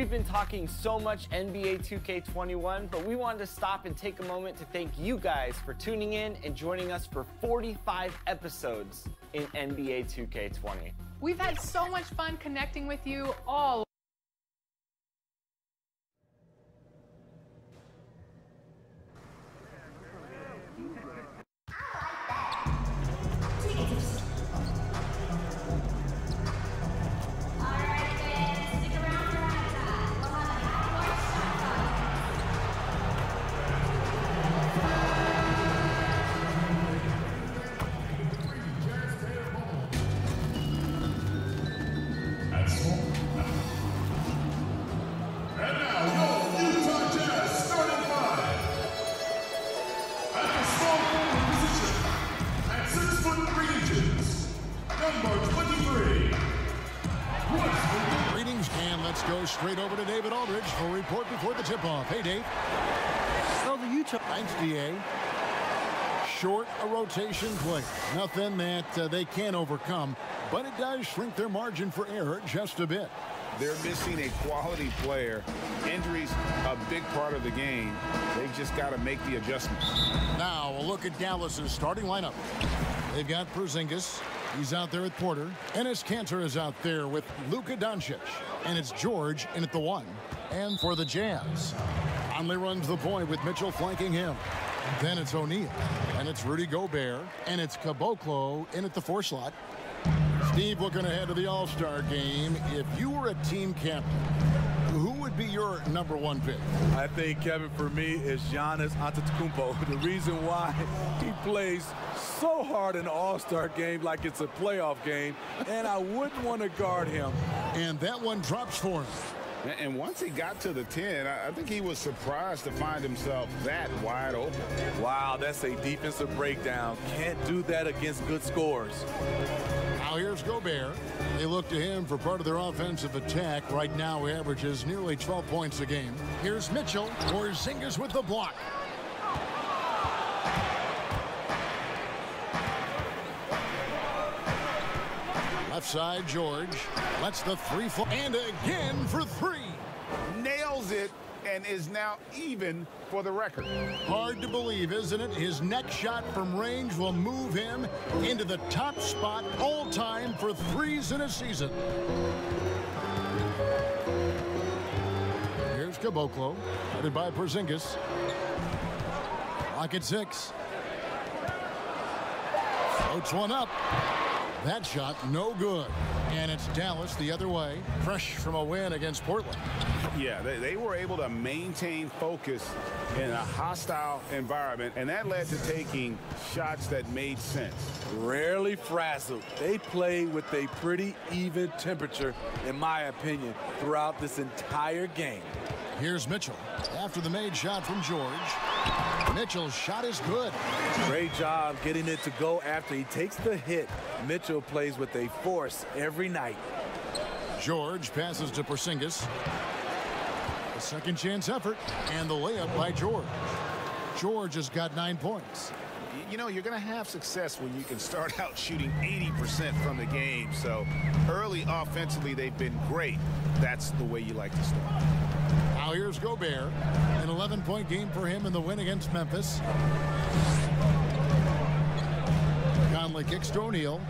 We've been talking so much NBA 2K21, but we wanted to stop and take a moment to thank you guys for tuning in and joining us for 45 episodes in NBA 2K20. We've had so much fun connecting with you all. Straight over to David Aldridge for a report before the tip-off. Hey, Dave. So the Utah. Thanks, D.A. Short a rotation play. Nothing that they can't overcome, but it does shrink their margin for error just a bit. They're missing a quality player. Injuries a big part of the game. They've just got to make the adjustments. Now a look at Dallas's starting lineup. They've got Porzingis. He's out there at Porter. Enes Kanter is out there with Luka Doncic. And it's George in at the 1. And for the Jazz, Conley runs the point with Mitchell flanking him. Then it's O'Neal. And it's Rudy Gobert. And it's Caboclo in at the 4 slot. Steve, looking ahead to the All-Star game, if you were a team captain, who would be your number 1 pick? I think, Kevin, for me, is Giannis Antetokounmpo. The reason why he plays so hard in an All-Star game like it's a playoff game, and I wouldn't want to guard him. And that one drops for him. And once he got to the 10, I think he was surprised to find himself that wide open. Wow, that's a defensive breakdown. Can't do that against good scores. Now here's Gobert. They look to him for part of their offensive attack. Right now he averages nearly 12 points a game. Here's Mitchell. Porzingis with the block. Left side, George. Lets the 3 fall. And again for 3. Nails it and is now even for the record. Hard to believe, isn't it? His next shot from range will move him into the top spot all time for 3s in a season. Here's Caboclo, headed by Porzingis. Lock at 6. Floats one up. That shot, no good. And it's Dallas the other way, fresh from a win against Portland. Yeah, they were able to maintain focus in a hostile environment, and that led to taking shots that made sense. Rarely frazzled. They play with a pretty even temperature, in my opinion, throughout this entire game. Here's Mitchell. After the made shot from George, Mitchell's shot is good. Great job getting it to go after he takes the hit. Mitchell plays with a force every night. George passes to Porzingis. A second chance effort, and the layup by George. George has got 9 points. You know, you're going to have success when you can start out shooting 80% from the game. So early offensively, they've been great. That's the way you like to start. Now here's Gobert. An 11-point game for him in the win against Memphis. Conley kicks to O'Neal.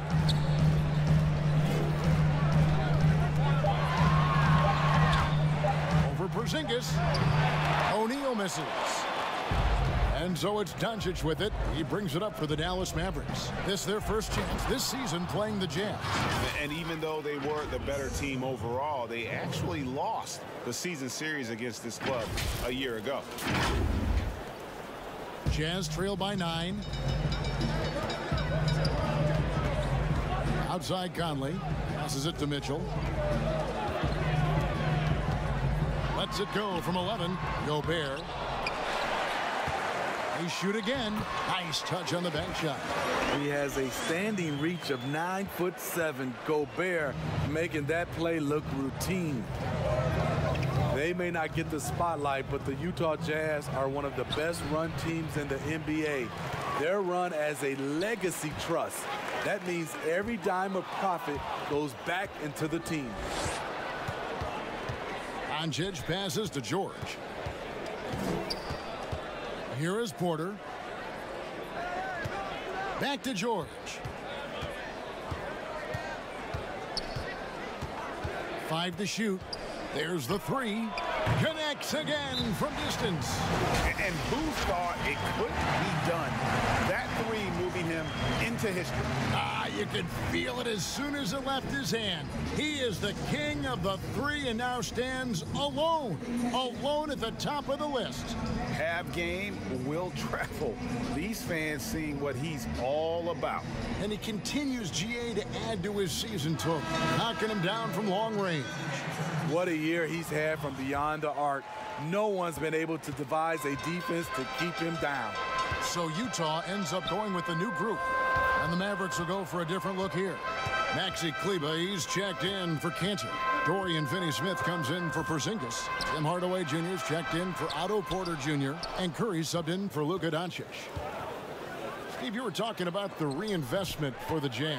Over Porzingis. O'Neal misses. And so it's Doncic with it. He brings it up for the Dallas Mavericks. This is their first chance this season playing the Jazz. And even though they were the better team overall, they actually lost the season series against this club a year ago. Jazz trail by 9. Outside Conley. Passes it to Mitchell. Lets it go from 11. Gobert. They shoot again. Nice touch on the bank shot. He has a standing reach of 9'7". Gobert making that play look routine. They may not get the spotlight, but the Utah Jazz are one of the best run teams in the NBA. They're run as a legacy trust. That means every dime of profit goes back into the team. Doncic passes to George. Here is Porter. Back to George. Five to shoot. There's the three. Connects again from distance. And who thought it couldn't be done? That three moving him into history. You could feel it as soon as it left his hand. He is the king of the three and now stands alone at the top of the list. Have game, will travel. These fans seeing what he's all about. And he continues, GA, to add to his season total, knocking him down from long range. What a year he's had from beyond the arc. No one's been able to devise a defense to keep him down. So Utah ends up going with a new group. And the Mavericks will go for a different look here. Maxi Kleber, he's checked in for Cantor. Dorian Finney-Smith comes in for Porzingis. Tim Hardaway Jr. is checked in for Otto Porter Jr. And Curry subbed in for Luka Doncic. Steve, you were talking about the reinvestment for the Jazz.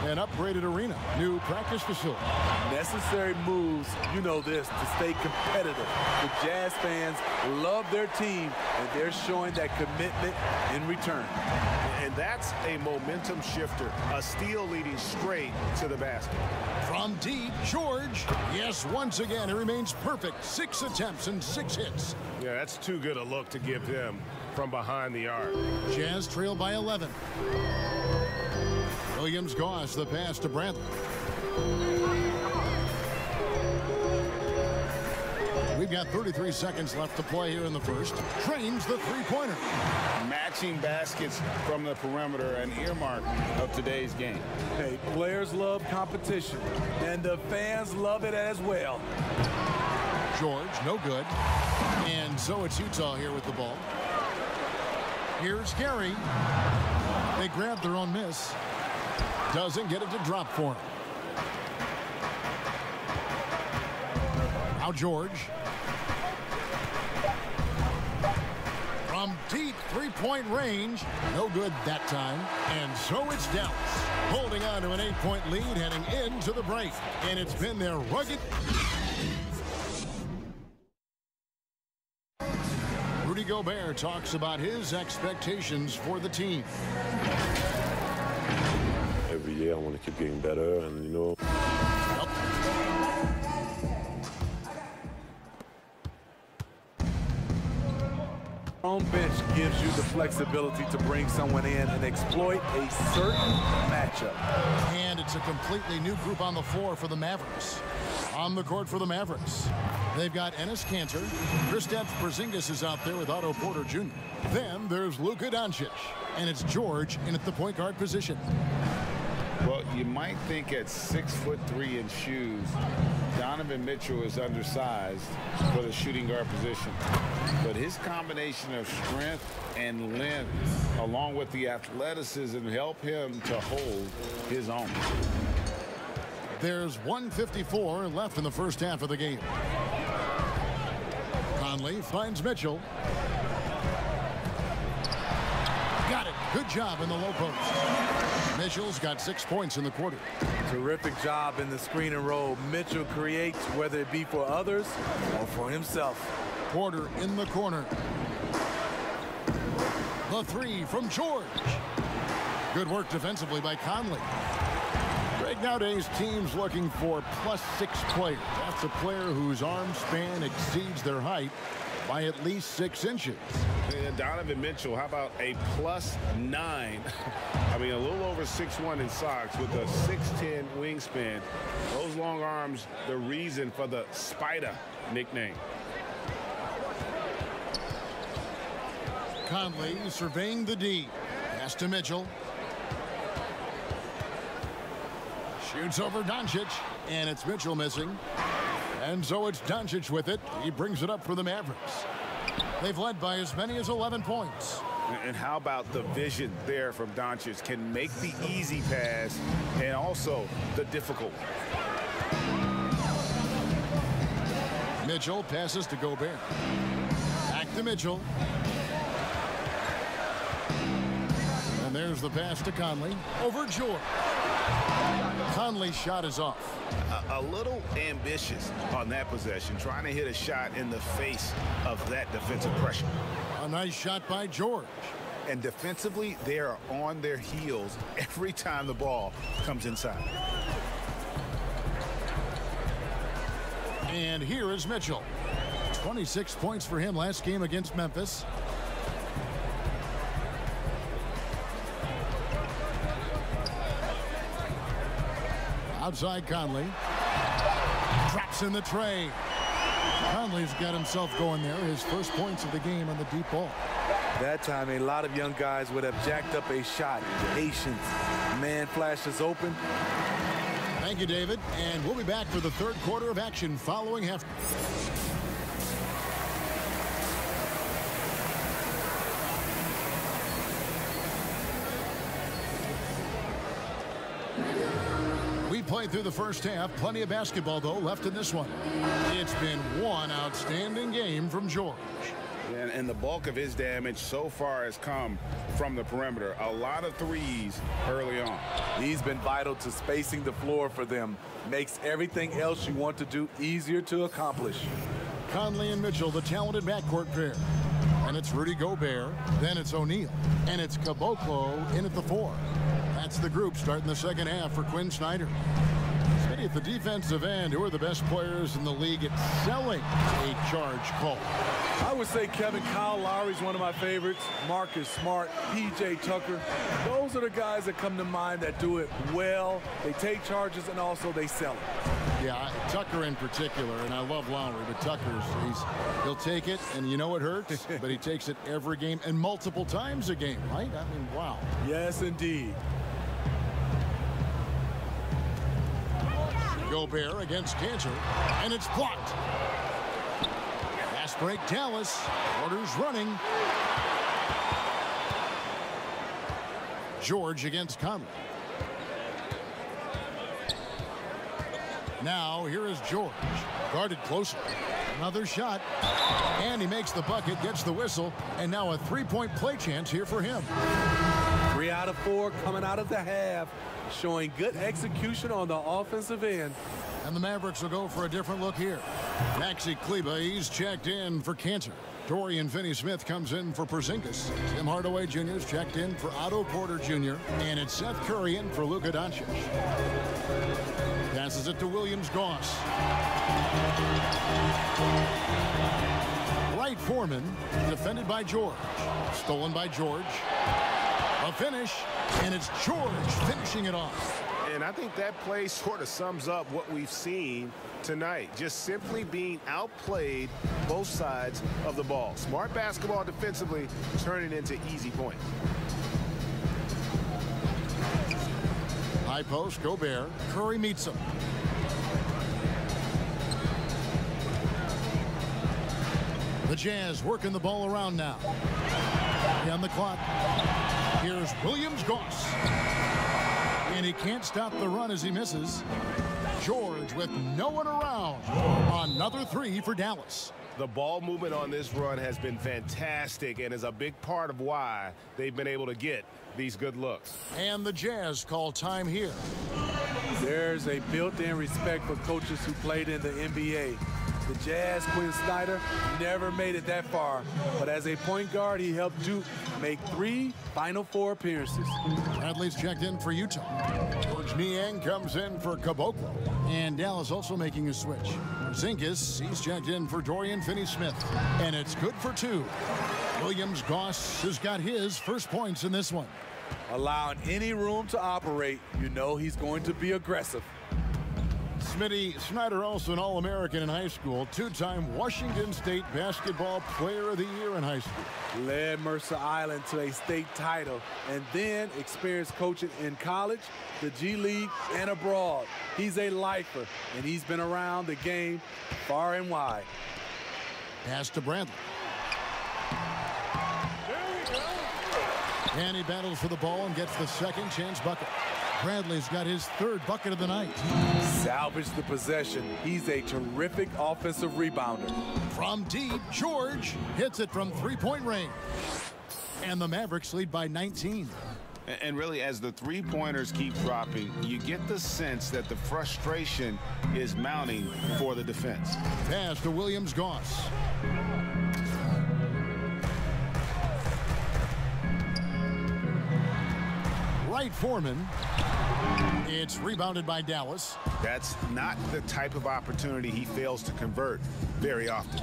An upgraded arena, new practice facility. Necessary moves, you know this, to stay competitive. The Jazz fans love their team, and they're showing that commitment in return. And that's a momentum shifter. A steal leading straight to the basket. From deep, George. Yes, once again, it remains perfect. 6 attempts and 6 hits. Yeah, that's too good a look to give him from behind the arc. Jazz trail by 11. Williams-Goss, the pass to Bradley. We've got 33 seconds left to play here in the first. Trains the three-pointer. Matching baskets from the perimeter, an earmark of today's game. Hey, players love competition, and the fans love it as well. George, no good. And so it's Utah here with the ball. Here's Gary. They grab their own miss. Doesn't get it to drop for him. Now George. From deep three-point range. No good that time. And so it's Dallas, holding on to an 8-point lead heading into the break. And it's been their rugged... Rudy Gobert talks about his expectations for the team. Every year I want to keep getting better, and you know. Home bench gives you the flexibility to bring someone in and exploit a certain matchup. And it's a completely new group on the floor for the Mavericks. On the court for the Mavericks, they've got Enes Kanter. Kristaps Porzingis is out there with Otto Porter Jr. Then there's Luka Doncic, and it's George in at the point guard position. Well, you might think at 6'3" in shoes, Donovan Mitchell is undersized for the shooting guard position. But his combination of strength and length, along with the athleticism, help him to hold his own. There's 1:54 left in the first half of the game. Conley finds Mitchell. Got it. Good job in the low post. Mitchell's got 6 points in the quarter. Terrific job in the screen and roll. Mitchell creates, whether it be for others or for himself. Porter in the corner. The three from George. Good work defensively by Conley. Greg, nowadays teams looking for +6 players. That's a player whose arm span exceeds their height by at least 6 inches. Donovan Mitchell, how about a +9? I mean, a little over 6'1" in socks with a 6'10" wingspan. Those long arms, the reason for the Spider nickname. Conley surveying the D. Pass to Mitchell. Shoots over Doncic, and it's Mitchell missing. And so it's Doncic with it. He brings it up for the Mavericks. They've led by as many as 11 points. And how about the vision there from Doncic? Can make the easy pass and also the difficult. Mitchell passes to Gobert. Back to Mitchell. And there's the pass to Conley over George. Conley's shot is off. A little ambitious on that possession, trying to hit a shot in the face of that defensive pressure. A nice shot by George. And defensively, they are on their heels every time the ball comes inside. And here is Mitchell. 26 points for him last game against Memphis. Outside Conley. Drops in the tray. Conley's got himself going there. His first points of the game on the deep ball. That time, a lot of young guys would have jacked up a shot. Patience. Man flashes open. Thank you, David. And we'll be back for the third quarter of action following half. We played through the first half. Plenty of basketball, though, left in this one. It's been one outstanding game from George. And the bulk of his damage so far has come from the perimeter. A lot of threes early on. He's been vital to spacing the floor for them. Makes everything else you want to do easier to accomplish. Conley and Mitchell, the talented backcourt pair. And it's Rudy Gobert. Then it's O'Neal. And it's Caboclo in at the 4. That's the group starting the second half for Quinn Snyder. At the defensive end, who are the best players in the league at selling a charge call? I would say Kevin Kyle Lowry's one of my favorites. Marcus Smart, PJ Tucker. Those are the guys that come to mind that do it well. They take charges and also they sell it. Yeah, Tucker in particular, and I love Lowry, but Tucker's, he'll take it, and you know it hurts, but he takes it every game and multiple times a game, right? I mean, wow. Yes, indeed. Gobert against Cantor, and it's blocked. Fast break, Dallas. Orders running. George against Conley. Now, here is George. Guarded closer. Another shot. And he makes the bucket, gets the whistle, and now a three-point play chance here for him. 3 out of 4 coming out of the half, showing good execution on the offensive end. And the Mavericks will go for a different look here. Maxi Kleber, he's checked in for Cantor. Dorian Finney-Smith comes in for Porzingis. Tim Hardaway Jr. is checked in for Otto Porter Jr. And it's Seth Curry in for Luka Doncic. Passes it to Williams-Goss. Wright Foreman, defended by George. Stolen by George. A finish, and it's George finishing it off. And I think that play sort of sums up what we've seen tonight. Just simply being outplayed both sides of the ball. Smart basketball defensively, turning into easy points. High post, Gobert. Curry meets him. The Jazz working the ball around now. On the clock. Here's Williams-Goss. And he can't stop the run as he misses. George with no one around. Another three for Dallas. The ball movement on this run has been fantastic and is a big part of why they've been able to get these good looks. And the Jazz call time here. There's a built-in respect for coaches who played in the NBA. The Jazz, Quinn Snyder, never made it that far. But as a point guard, he helped Duke make 3 Final Four appearances. Bradley's checked in for Utah. George Niang comes in for Caboclo. And Dallas also making a switch. Porzingis, he's checked in for Dorian Finney-Smith. And it's good for 2. Williams-Goss has got his first points in this one. Allowing any room to operate, you know he's going to be aggressive. Smitty Snyder, also an All-American in high school, 2-time Washington State Basketball Player of the Year in high school. Led Mercer Island to a state title and then experienced coaching in college, the G League, and abroad. He's a lifer, and he's been around the game far and wide. Pass to Bradley. And he battles for the ball and gets the second chance bucket. Bradley's got his 3rd bucket of the night. Salvage the possession. He's a terrific offensive rebounder. From deep, George hits it from 3-point range. And the Mavericks lead by 19. And really, as the three-pointers keep dropping, you get the sense that the frustration is mounting for the defense. Pass to Williams-Goss. Wright Foreman. It's rebounded by Dallas. That's not the type of opportunity he fails to convert very often.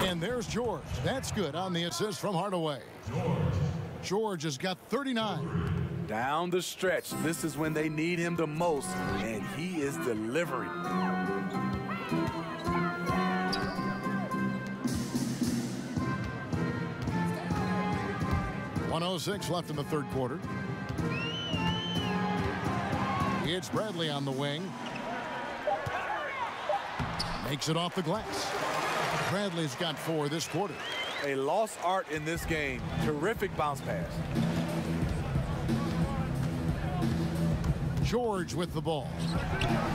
And there's George. That's good on the assist from Hardaway. George has got 39. Down the stretch, this is when they need him the most, and he is delivering. .106 left in the third quarter. It's Bradley on the wing. Makes it off the glass. Bradley's got 4 this quarter. A lost art in this game. Terrific bounce pass. George with the ball.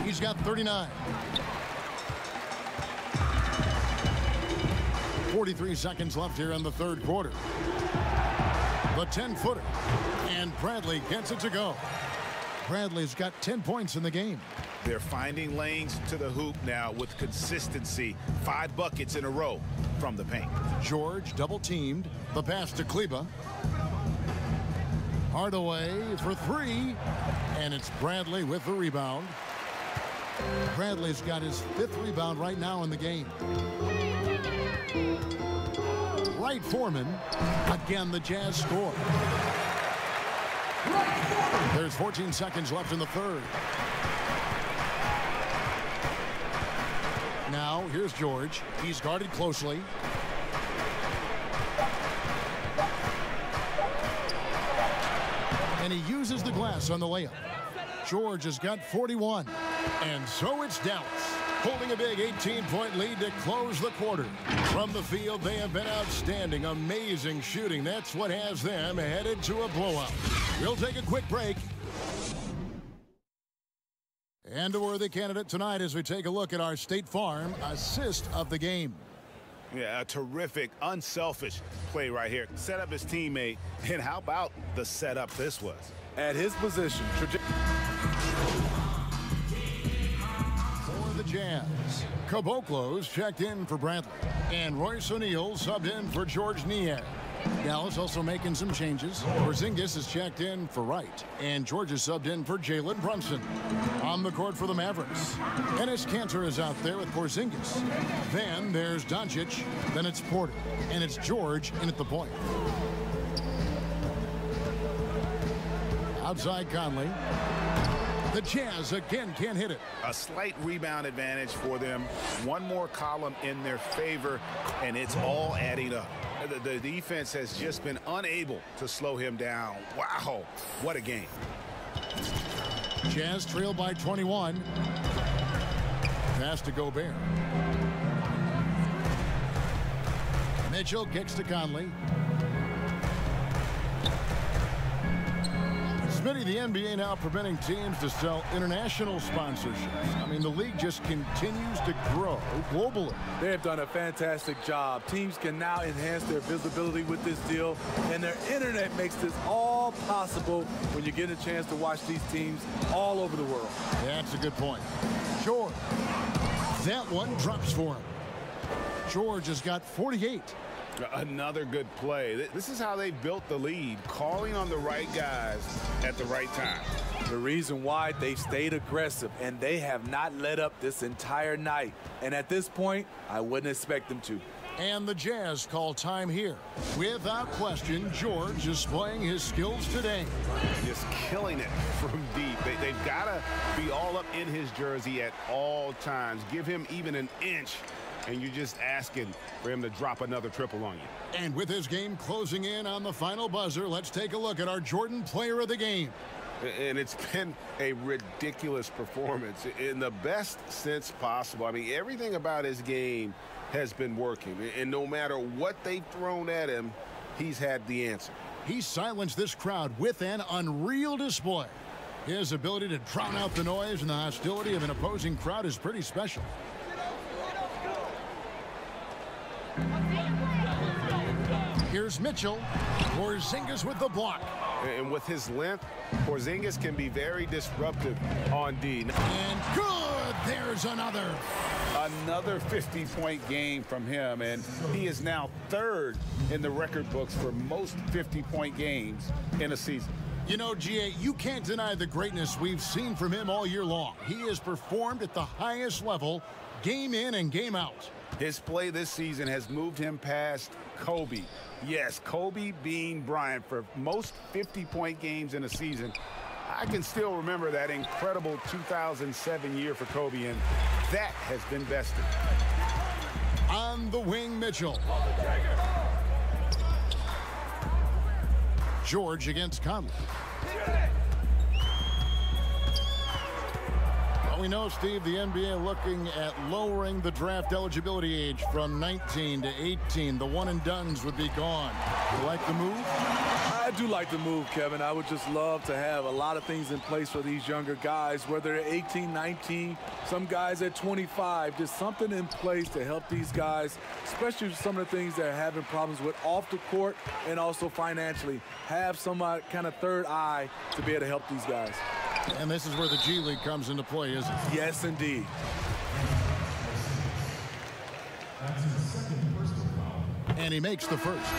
He's got 39. 43 seconds left here in the third quarter. The 10-footer. And Bradley gets it to go. Bradley's got 10 points in the game. They're finding lanes to the hoop now with consistency. 5 buckets in a row from the paint. George double-teamed. The pass to Kleber. Hardaway for 3. And it's Bradley with the rebound. Bradley's got his 5th rebound right now in the game. Wright Foreman. Again, the Jazz score. There's 14 seconds left in the third. Now, here's George. He's guarded closely. And he uses the glass on the layup. George has got 41. And so it's Dallas, holding a big 18-point lead to close the quarter. From the field, they have been outstanding. Amazing shooting. That's what has them headed to a blowout. We'll take a quick break. And a worthy candidate tonight as we take a look at our State Farm assist of the game. Yeah, a terrific, unselfish play right here. Set up his teammate, and how about the setup this was? At his position. For the Jazz, Caboclo's checked in for Bradley. And Royce O'Neal subbed in for George Niang. Dallas also making some changes. Porzingis is checked in for Wright. And George is subbed in for Jalen Brunson. On the court for the Mavericks, Enes Kanter is out there with Porzingis. Then there's Doncic. Then it's Porter. And it's George in at the point. Outside Conley. The Jazz again can't hit it. A slight rebound advantage for them. One more column in their favor, and it's all adding up. The defense has just been unable to slow him down. Wow, what a game. Jazz trail by 21. Pass to Gobert. Mitchell kicks to Conley. Smitty, the NBA now preventing teams to sell international sponsorships. I mean, the league just continues to grow globally. They have done a fantastic job. Teams can now enhance their visibility with this deal, and their internet makes this all possible when you get a chance to watch these teams all over the world. That's a good point. George. That one drops for him. George has got 48. Another good play. This is how they built the lead, calling on the right guys at the right time. The reason why they stayed aggressive, and they have not let up this entire night. And at this point, I wouldn't expect them to. And the Jazz call time here. Without question, George is displaying his skills today. Just killing it from deep. They've got to be all up in his jersey at all times. Give him even an inch, and you're just asking for him to drop another triple on you. And with his game closing in on the final buzzer, let's take a look at our Jordan Player of the Game. And it's been a ridiculous performance in the best sense possible. I mean, everything about his game has been working. And no matter what they've thrown at him, he's had the answer. He silenced this crowd with an unreal display. His ability to drown out the noise and the hostility of an opposing crowd is pretty special. Here's Mitchell. Porzingis with the block. And with his length, Porzingis can be very disruptive on D. And good, there's another. Another 50-point game from him, and he is now third in the record books for most 50-point games in a season. You know, GA, you can't deny the greatness we've seen from him all year long. He has performed at the highest level, game in and game out. His play this season has moved him past Kobe. Yes, Kobe being Bryant for most 50-point games in a season. I can still remember that incredible 2007 year for Kobe, and that has been bested. On the wing, Mitchell. George against Conley. Well, we know, Steve, the NBA looking at lowering the draft eligibility age from 19 to 18. The one-and-dones would be gone. You like the move? I do like the move, Kevin. I would just love to have a lot of things in place for these younger guys, whether they're 18, 19, some guys at 25, just something in place to help these guys, especially some of the things they're having problems with off the court and also financially. Have some kind of third eye to be able to help these guys. And this is where the G League comes into play, isn't it? Yes, indeed. And he makes the first.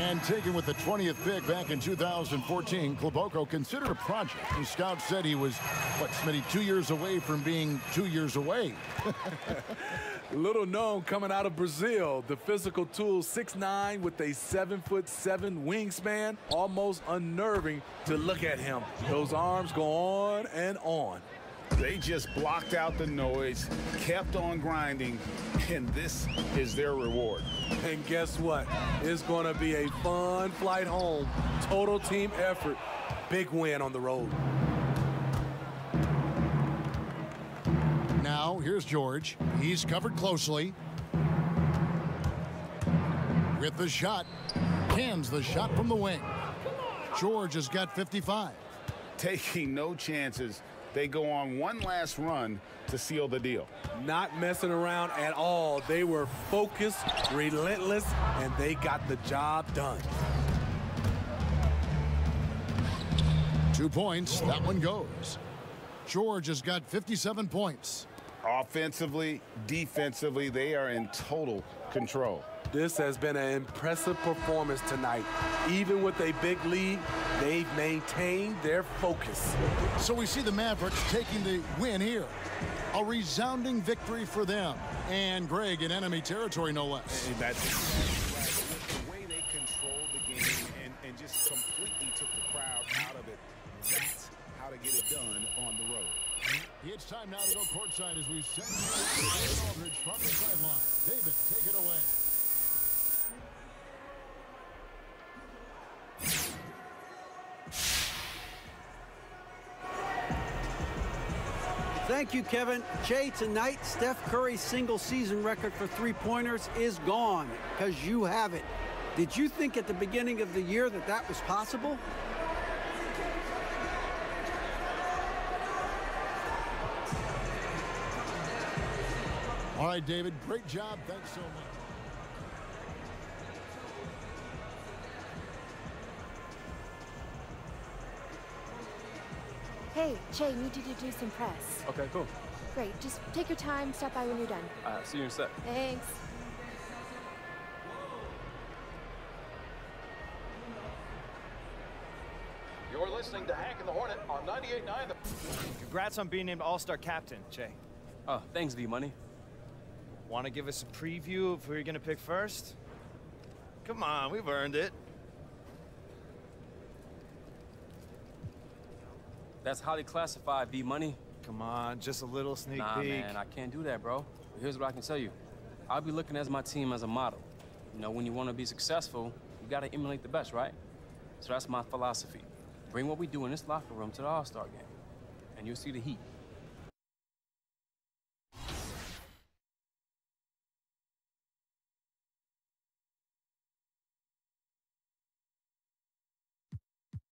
And taken with the 20th pick back in 2014, Kloboko considered a project. The scouts said he was, what, Smitty, 2 years away from being 2 years away. Little known coming out of Brazil, the physical tool, 6'9" with a 7'7" wingspan, almost unnerving to look at him. Those arms go on and on. They just blocked out the noise, kept on grinding, and this is their reward. And guess what? It's going to be a fun flight home. Total team effort. Big win on the road. Now, here's George. He's covered closely. With the shot. Cans the shot from the wing. George has got 55. Taking no chances. They go on one last run to seal the deal. Not messing around at all. They were focused, relentless, and they got the job done. 2 points. That one goes. George has got 57 points. Offensively, defensively, they are in total control. This has been an impressive performance tonight. Even with a big lead, they've maintained their focus. So we see the Mavericks taking the win here. A resounding victory for them. And Greg in enemy territory, no less. And that's the way they controlled the game and just completely took the crowd out of it. That's how to get it done on the road. It's time now to go courtside as we send David Aldridge from the sideline. David, take it away. Thank you, Kevin. Jay, tonight, Steph Curry's single-season record for three-pointers is gone because you have it. Did you think at the beginning of the year that that was possible? All right, David, great job. Thanks so much. Hey, Jay, need you to do some press. Okay, cool. Great. Just take your time. Stop by when you're done. See you in a sec. Thanks. You're listening to Hank and the Hornet on 98.9. Congrats on being named All-Star Captain, Jay. Oh, thanks, V-Money. Want to give us a preview of who you're going to pick first? Come on, we've earned it. That's highly classified, V-Money. Come on, just a little sneak Nah, peek. man, I can't do that, bro. But here's what I can tell you. I'll be looking at my team as a model. You know, when you want to be successful, you got to emulate the best, right? So that's my philosophy. Bring what we do in this locker room to the All-Star game, and you'll see the heat.